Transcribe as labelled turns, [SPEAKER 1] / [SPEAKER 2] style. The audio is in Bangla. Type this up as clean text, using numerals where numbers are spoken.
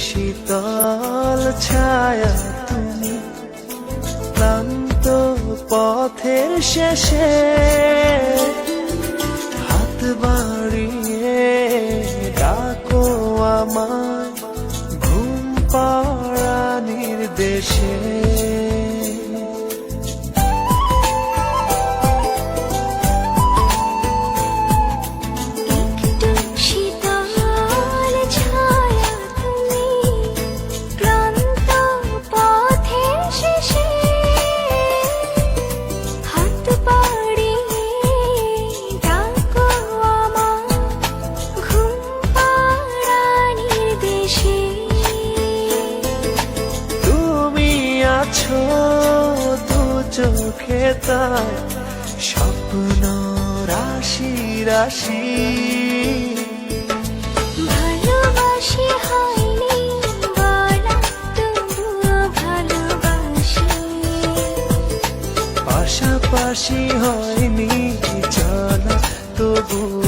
[SPEAKER 1] শীতল ছায়া তুমি ক্লান্ত পথের শেষে হাত বাড়িয়ে ডাকো আমায় ঘুম পাড়া নির্দেশে। দু চোখে তাই স্বপ্ন রাশি রাশি,
[SPEAKER 2] ভালোবাসি হয়নি বলা তবুও ভালোবাসি,
[SPEAKER 1] পাশাপাশি হয়নি চলা তবু